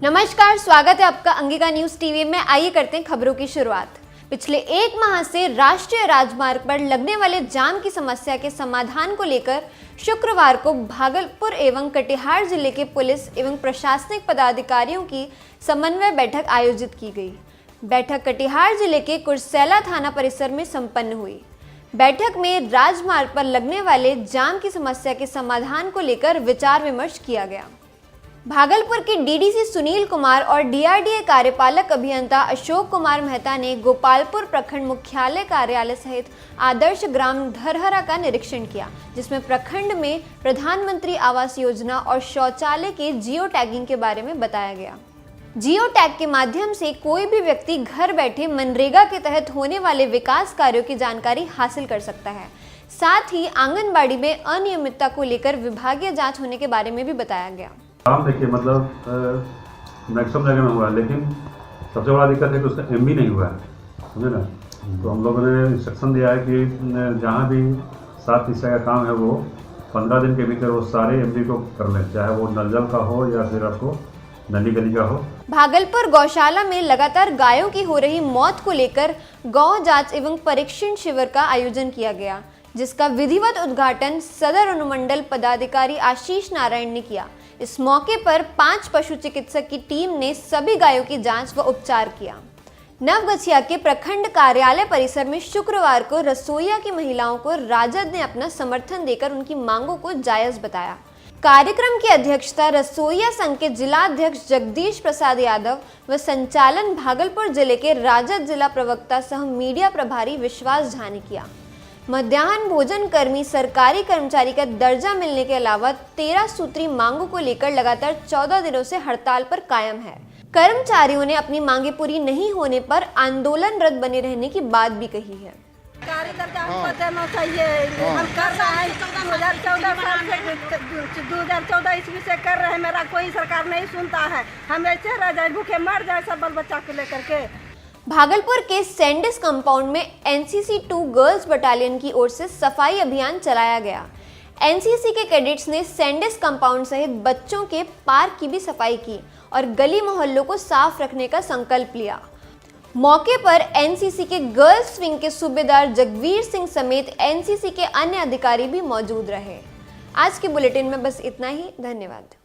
नमस्कार, स्वागत है आपका अंगिका न्यूज टीवी में। आइए करते हैं खबरों की शुरुआत। पिछले एक माह से राष्ट्रीय राजमार्ग पर लगने वाले जाम की समस्या के समाधान को लेकर शुक्रवार को भागलपुर एवं कटिहार जिले के पुलिस एवं प्रशासनिक पदाधिकारियों की समन्वय बैठक आयोजित की गई। बैठक कटिहार जिले के कुर्सेला थाना परिसर में संपन्न हुई। बैठक में राजमार्ग पर लगने वाले जाम की समस्या के समाधान को लेकर विचार विमर्श किया गया। भागलपुर के डीडीसी सुनील कुमार और डीआरडीए कार्यपालक अभियंता अशोक कुमार मेहता ने गोपालपुर प्रखंड मुख्यालय कार्यालय सहित आदर्श ग्राम धरहरा का निरीक्षण किया, जिसमें प्रखंड में प्रधानमंत्री आवास योजना और शौचालय के जियो टैगिंग के बारे में बताया गया। जियो टैग के माध्यम से कोई भी व्यक्ति घर बैठे मनरेगा के तहत होने वाले विकास कार्यों की जानकारी हासिल कर सकता है। साथ ही आंगनबाड़ी में अनियमितता को लेकर विभागीय जांच होने के बारे में भी बताया गया। काम देखिए मतलब मैक्सिमम जगह में हुआ है, लेकिन सबसे बड़ा दिक्कत है कि उसका एमबी नहीं हुआ है, समझे ना। तो हम लोगों ने इंस्ट्रक्शन दिया है कि जहाँ भी 7 हिस्से का काम है वो 15 दिन के भीतर वो सारे एमबी को कर लें, चाहे वो नल जल का हो या फिर आपको नली गली का हो। भागलपुर गौशाला में लगातार गायों की हो रही मौत को लेकर गौ जांच एवं परीक्षण शिविर का आयोजन किया गया, जिसका विधिवत उद्घाटन सदर अनुमंडल पदाधिकारी आशीष नारायण ने किया। इस मौके पर 5 पशु चिकित्सक की टीम ने सभी गायों की जांच व उपचार किया। नवगछिया के प्रखंड कार्यालय परिसर में शुक्रवार को रसोईया की महिलाओं को राजद ने अपना समर्थन देकर उनकी मांगों को जायज बताया। कार्यक्रम की अध्यक्षता रसोईया संघ के जिला अध्यक्ष जगदीश प्रसाद यादव व संचालन भागलपुर जिले के राजद जिला प्रवक्ता सह मीडिया प्रभारी विश्वास झा ने किया। मध्याह्न भोजन कर्मी सरकारी कर्मचारी का दर्जा मिलने के अलावा 13 सूत्री मांगों को लेकर लगातार 14 दिनों से हड़ताल पर कायम है। कर्मचारियों ने अपनी मांगे पूरी नहीं होने पर आंदोलनरत बने रहने की बात भी कही है। देना चाहिए, हम कर रहे हैं 2014 ईस्वी से कर रहे हैं, मेरा कोई सरकार नहीं सुनता है। हम ऐसे रह जाए, भूखे मर जाए सब बाल बच्चा को लेकर के। भागलपुर के सैंडिस कंपाउंड में एनसीसी 2 गर्ल्स बटालियन की ओर से सफाई अभियान चलाया गया। एनसीसी के कैडेट्स ने सैंडिस कंपाउंड सहित बच्चों के पार्क की भी सफाई की और गली मोहल्लों को साफ रखने का संकल्प लिया। मौके पर एनसीसी के गर्ल्स विंग के सूबेदार जगवीर सिंह समेत एनसीसी के अन्य अधिकारी भी मौजूद रहे। आज के बुलेटिन में बस इतना ही। धन्यवाद।